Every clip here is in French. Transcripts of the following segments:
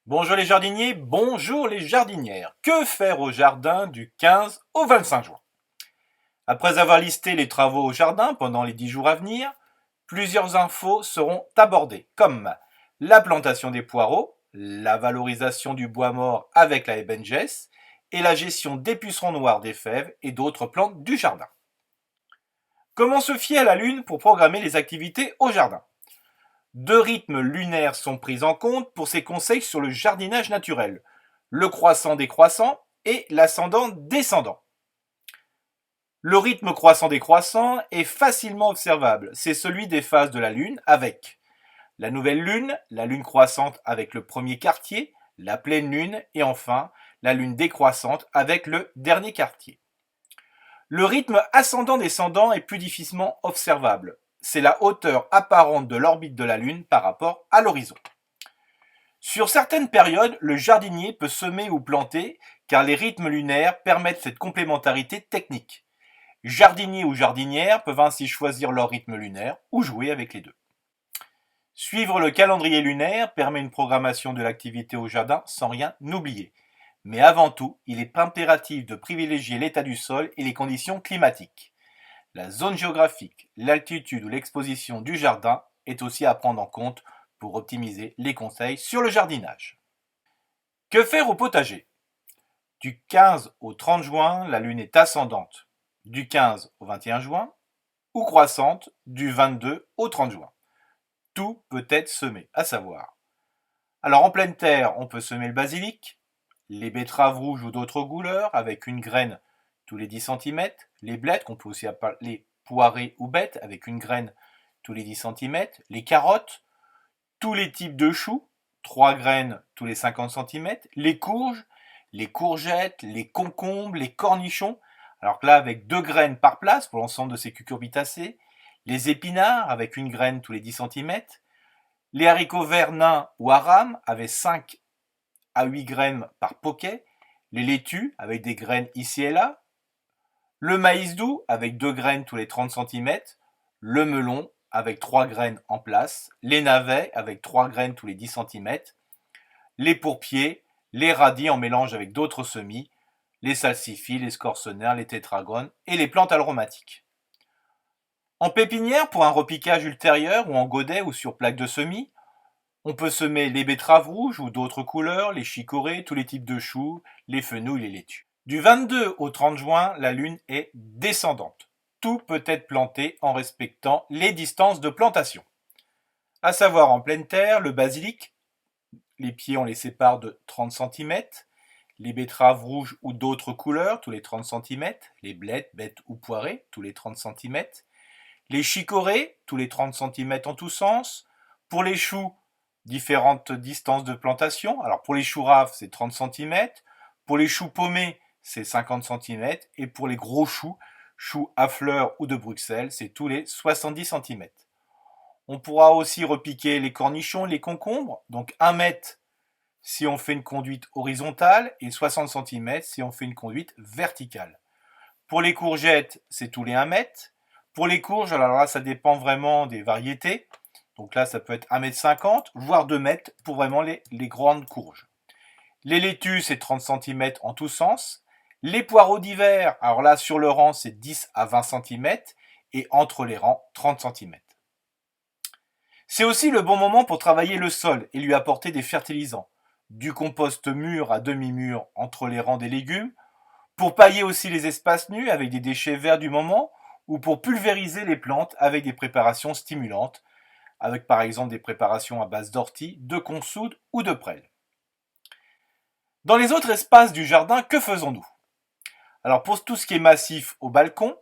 Bonjour les jardiniers, bonjour les jardinières. Que faire au jardin du 15 au 25 juin? Après avoir listé les travaux au jardin pendant les 10 jours à venir, plusieurs infos seront abordées, comme la plantation des poireaux, la valorisation du bois mort avec la ébène-gesse et la gestion des pucerons noirs des fèves et d'autres plantes du jardin. Comment se fier à la lune pour programmer les activités au jardin? Deux rythmes lunaires sont pris en compte pour ces conseils sur le jardinage naturel, le croissant-décroissant et l'ascendant-descendant. Le rythme croissant-décroissant est facilement observable, c'est celui des phases de la Lune avec la nouvelle Lune, la Lune croissante avec le premier quartier, la pleine Lune et enfin la Lune décroissante avec le dernier quartier. Le rythme ascendant-descendant est plus difficilement observable. C'est la hauteur apparente de l'orbite de la Lune par rapport à l'horizon. Sur certaines périodes, le jardinier peut semer ou planter car les rythmes lunaires permettent cette complémentarité technique. Jardiniers ou jardinières peuvent ainsi choisir leur rythme lunaire ou jouer avec les deux. Suivre le calendrier lunaire permet une programmation de l'activité au jardin sans rien oublier. Mais avant tout, il est impératif de privilégier l'état du sol et les conditions climatiques. La zone géographique, l'altitude ou l'exposition du jardin est aussi à prendre en compte pour optimiser les conseils sur le jardinage. Que faire au potager? Du 15 au 30 juin, la lune est ascendante. Du 15 au 21 juin, ou croissante du 22 au 30 juin. Tout peut être semé, à savoir. Alors en pleine terre, on peut semer le basilic, les betteraves rouges ou d'autres couleurs avec une graine tous les 10 cm, les blettes qu'on peut aussi appeler poirées ou bettes avec une graine tous les 10 cm, les carottes, tous les types de choux, 3 graines tous les 50 cm, les courges, les courgettes, les concombres, les cornichons, alors que là avec 2 graines par place pour l'ensemble de ces cucurbitacées, les épinards avec une graine tous les 10 cm, les haricots verts nains ou arames avec 5 à 8 graines par poquet, les laitues avec des graines ici et là, le maïs doux avec 2 graines tous les 30 cm, le melon avec 3 graines en place, les navets avec 3 graines tous les 10 cm, les pourpiers, les radis en mélange avec d'autres semis, les salsifis, les scorsonères, les tétragones et les plantes aromatiques. En pépinière, pour un repiquage ultérieur ou en godet ou sur plaque de semis, on peut semer les betteraves rouges ou d'autres couleurs, les chicorées, tous les types de choux, les fenouils, les laitues. Du 22 au 30 juin, la lune est descendante. Tout peut être planté en respectant les distances de plantation. À savoir en pleine terre, le basilic, les pieds on les sépare de 30 cm, les betteraves rouges ou d'autres couleurs tous les 30 cm, les blettes, bêtes ou poirées tous les 30 cm, les chicorées tous les 30 cm en tous sens, pour les choux, différentes distances de plantation. Alors pour les choux raves, c'est 30 cm, pour les choux paumés, c'est 50 cm, et pour les gros choux, choux à fleurs ou de Bruxelles, c'est tous les 70 cm. On pourra aussi repiquer les cornichons, les concombres, donc 1 mètre si on fait une conduite horizontale et 60 cm si on fait une conduite verticale. Pour les courgettes, c'est tous les 1 mètre. Pour les courges, alors là, ça dépend vraiment des variétés. Donc là, ça peut être 1,50 m, voire 2 mètres pour vraiment les grandes courges. Les laitues, c'est 30 cm en tous sens. Les poireaux d'hiver, alors là, sur le rang, c'est 10 à 20 cm. Et entre les rangs, 30 cm. C'est aussi le bon moment pour travailler le sol et lui apporter des fertilisants. Du compost mûr à demi-mûr entre les rangs des légumes, pour pailler aussi les espaces nus avec des déchets verts du moment, ou pour pulvériser les plantes avec des préparations stimulantes, avec par exemple des préparations à base d'ortie, de consoude ou de prêle. Dans les autres espaces du jardin, que faisons-nous? Alors pour tout ce qui est massif au balcon,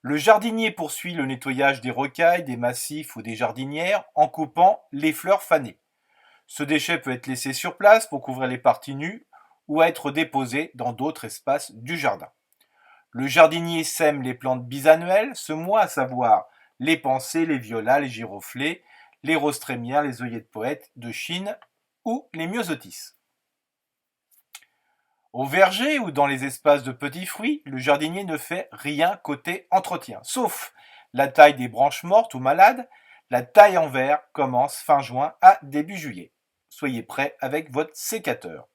le jardinier poursuit le nettoyage des rocailles, des massifs ou des jardinières en coupant les fleurs fanées. Ce déchet peut être laissé sur place pour couvrir les parties nues ou être déposé dans d'autres espaces du jardin. Le jardinier sème les plantes bisannuelles ce mois, à savoir les pensées, les violas, les giroflées, les roses trémières, les œillets de poète de Chine ou les myosotis. Au verger ou dans les espaces de petits fruits, le jardinier ne fait rien côté entretien, sauf la taille des branches mortes ou malades. La taille en verre commence fin juin à début juillet. soyez prêt avec votre sécateur.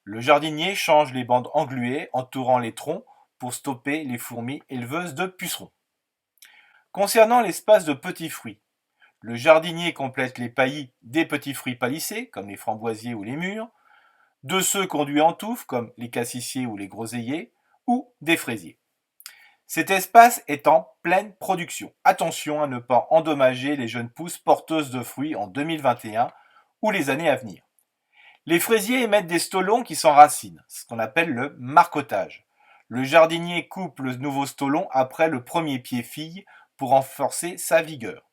Le jardinier change les bandes engluées entourant les troncs pour stopper les fourmis éleveuses de pucerons. Concernant l'espace de petits fruits, le jardinier complète les paillis des petits fruits palissés, comme les framboisiers ou les mûres, de ceux conduits en touffe, comme les cassissiers ou les groseilliers, ou des fraisiers. Cet espace est en pleine production. Attention à ne pas endommager les jeunes pousses porteuses de fruits en 2021 ou les années à venir. Les fraisiers émettent des stolons qui s'enracinent, ce qu'on appelle le marcottage. Le jardinier coupe le nouveau stolon après le premier pied-fille pour renforcer sa vigueur.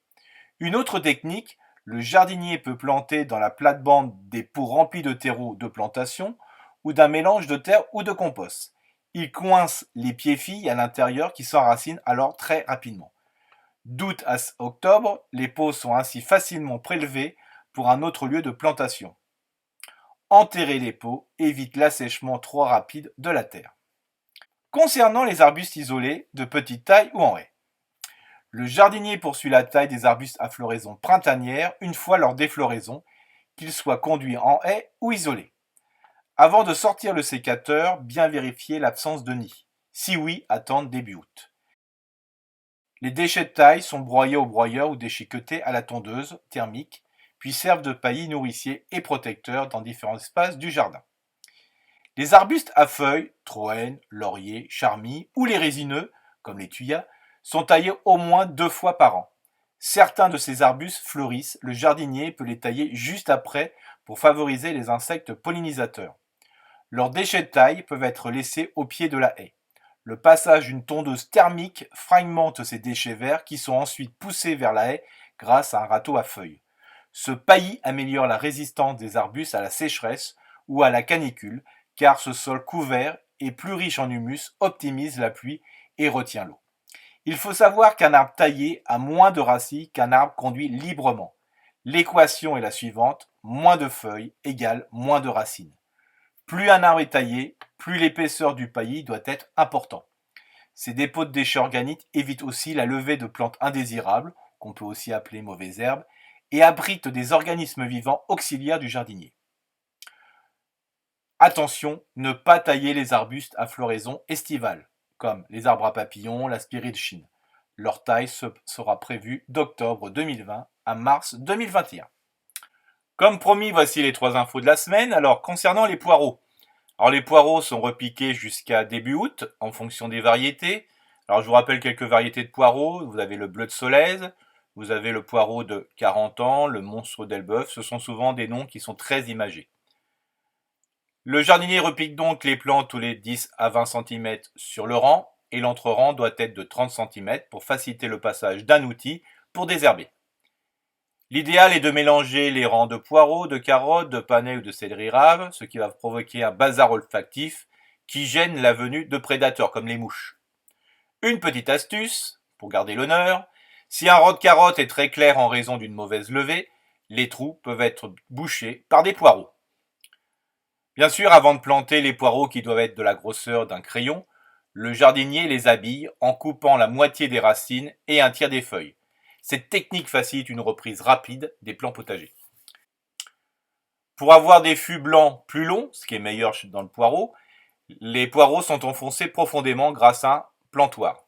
Une autre technique, le jardinier peut planter dans la plate-bande des pots remplis de terreau de plantation ou d'un mélange de terre ou de compost. Il coince les pieds-filles à l'intérieur qui s'enracinent alors très rapidement. D'août à octobre, les pots sont ainsi facilement prélevés pour un autre lieu de plantation. Enterrer les pots évite l'assèchement trop rapide de la terre. Concernant les arbustes isolés de petite taille ou en haie, le jardinier poursuit la taille des arbustes à floraison printanière une fois leur défloraison, qu'ils soient conduits en haie ou isolés. Avant de sortir le sécateur, bien vérifier l'absence de nid. Si oui, attendre début août. Les déchets de taille sont broyés au broyeur ou déchiquetés à la tondeuse thermique, puis servent de paillis nourriciers et protecteurs dans différents espaces du jardin. Les arbustes à feuilles, troènes, lauriers, charmilles ou les résineux, comme les thuyas, sont taillés au moins 2 fois par an. Certains de ces arbustes fleurissent, le jardinier peut les tailler juste après pour favoriser les insectes pollinisateurs. Leurs déchets de taille peuvent être laissés au pied de la haie. Le passage d'une tondeuse thermique fragmente ces déchets verts qui sont ensuite poussés vers la haie grâce à un râteau à feuilles. Ce paillis améliore la résistance des arbustes à la sécheresse ou à la canicule, car ce sol couvert et plus riche en humus optimise la pluie et retient l'eau. Il faut savoir qu'un arbre taillé a moins de racines qu'un arbre conduit librement. L'équation est la suivante, moins de feuilles égale moins de racines. Plus un arbre est taillé, plus l'épaisseur du paillis doit être important. Ces dépôts de déchets organiques évitent aussi la levée de plantes indésirables, qu'on peut aussi appeler mauvaises herbes, et abritent des organismes vivants auxiliaires du jardinier. Attention, ne pas tailler les arbustes à floraison estivale, comme les arbres à papillons, la spirit Chine. Leur taille sera prévue d'octobre 2020 à mars 2021. Comme promis, voici les 3 infos de la semaine. Alors, concernant les poireaux. Alors, les poireaux sont repiqués jusqu'à début août, en fonction des variétés. Alors, je vous rappelle quelques variétés de poireaux. Vous avez le bleu de Solèze, vous avez le poireau de 40 ans, le monstre d'Elbeuf. Ce sont souvent des noms qui sont très imagés. Le jardinier repique donc les plantes tous les 10 à 20 cm sur le rang, et l'entre-rang doit être de 30 cm pour faciliter le passage d'un outil pour désherber. L'idéal est de mélanger les rangs de poireaux, de carottes, de panais ou de céleri rave, ce qui va provoquer un bazar olfactif qui gêne la venue de prédateurs comme les mouches. Une petite astuce, pour garder l'honneur, si un rang de carotte est très clair en raison d'une mauvaise levée, les trous peuvent être bouchés par des poireaux. Bien sûr, avant de planter les poireaux qui doivent être de la grosseur d'un crayon, le jardinier les habille en coupant la moitié des racines et un tiers des feuilles. Cette technique facilite une reprise rapide des plants potagers. Pour avoir des fûts blancs plus longs, ce qui est meilleur dans le poireau, les poireaux sont enfoncés profondément grâce à un plantoir.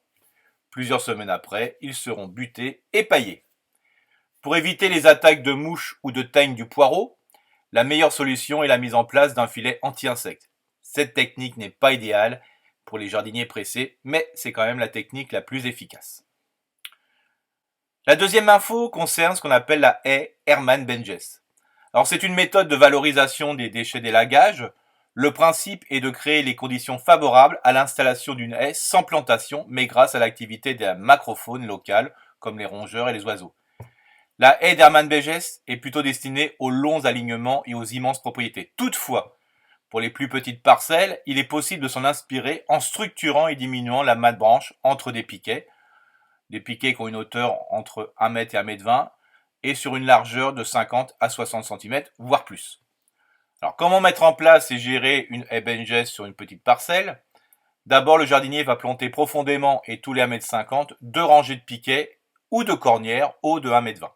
Plusieurs semaines après, ils seront butés et paillés. Pour éviter les attaques de mouches ou de teigne du poireau, la meilleure solution est la mise en place d'un filet anti-insectes. Cette technique n'est pas idéale pour les jardiniers pressés, mais c'est quand même la technique la plus efficace. La deuxième info concerne ce qu'on appelle la haie Hermann-Benjes. Alors c'est une méthode de valorisation des déchets d'élagage. Le principe est de créer les conditions favorables à l'installation d'une haie sans plantation, mais grâce à l'activité des macrophones locales, comme les rongeurs et les oiseaux. La haie d'Hermann-Benjes est plutôt destinée aux longs alignements et aux immenses propriétés. Toutefois, pour les plus petites parcelles, il est possible de s'en inspirer en structurant et diminuant la mat de branche entre des piquets qui ont une hauteur entre 1 m et 1,20 m, et sur une largeur de 50 à 60 cm, voire plus. Alors, comment mettre en place et gérer une haie Benjes sur une petite parcelle? D'abord, le jardinier va planter profondément et tous les 1,50 m 2 rangées de piquets ou de cornières hauts de 1,20 m.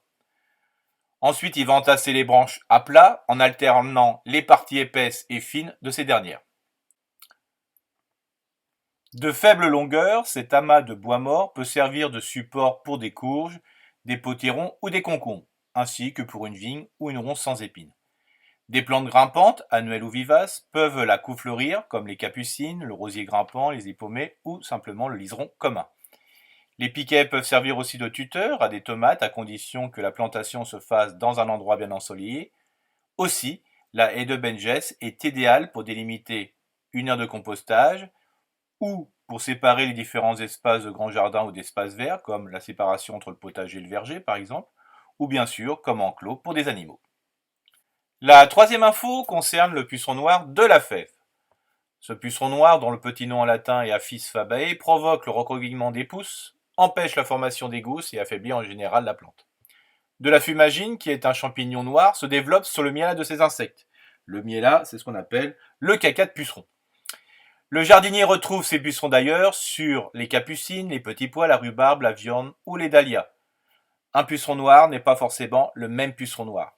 Ensuite, il va entasser les branches à plat en alternant les parties épaisses et fines de ces dernières. De faible longueur, cet amas de bois mort peut servir de support pour des courges, des potirons ou des concombres, ainsi que pour une vigne ou une ronce sans épines. Des plantes grimpantes, annuelles ou vivaces, peuvent la coufleurir, comme les capucines, le rosier grimpant, les épaumées ou simplement le liseron commun. Les piquets peuvent servir aussi de tuteur à des tomates à condition que la plantation se fasse dans un endroit bien ensoleillé. Aussi, la haie de Benjes est idéale pour délimiter une aire de compostage ou pour séparer les différents espaces de grands jardins ou d'espaces verts, comme la séparation entre le potager et le verger par exemple, ou bien sûr comme enclos pour des animaux. La troisième info concerne le puceron noir de la fève. Ce puceron noir, dont le petit nom en latin est Aphis fabae, provoque le recroquevillement des pousses, empêche la formation des gousses et affaiblit en général la plante. De la fumagine, qui est un champignon noir, se développe sur le miella de ces insectes. Le miella, c'est ce qu'on appelle le caca de puceron. Le jardinier retrouve ces pucerons d'ailleurs sur les capucines, les petits pois, la rhubarbe, la viande ou les dahlias. Un puceron noir n'est pas forcément le même puceron noir.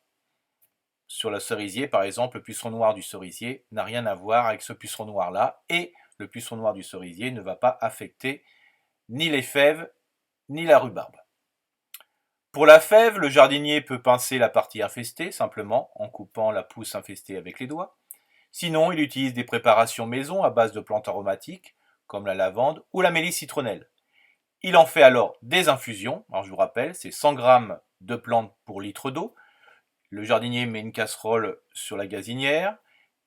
Sur le cerisier, par exemple, le puceron noir du cerisier n'a rien à voir avec ce puceron noir-là, et le puceron noir du cerisier ne va pas affecter ni les fèves, ni la rhubarbe. Pour la fève, le jardinier peut pincer la partie infestée, simplement en coupant la pousse infestée avec les doigts. Sinon, il utilise des préparations maison à base de plantes aromatiques, comme la lavande ou la mélisse citronnelle. Il en fait alors des infusions. Alors je vous rappelle, c'est 100 g de plantes pour litre d'eau. Le jardinier met une casserole sur la gazinière,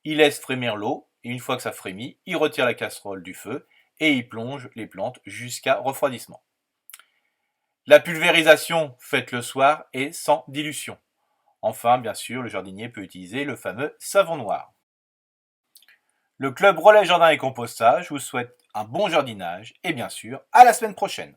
il laisse frémir l'eau, et une fois que ça frémit, il retire la casserole du feu et il plonge les plantes jusqu'à refroidissement. La pulvérisation faite le soir est sans dilution. Enfin, bien sûr, le jardinier peut utiliser le fameux savon noir. Le club Relais Jardin et Compostage vous souhaite un bon jardinage et bien sûr, à la semaine prochaine.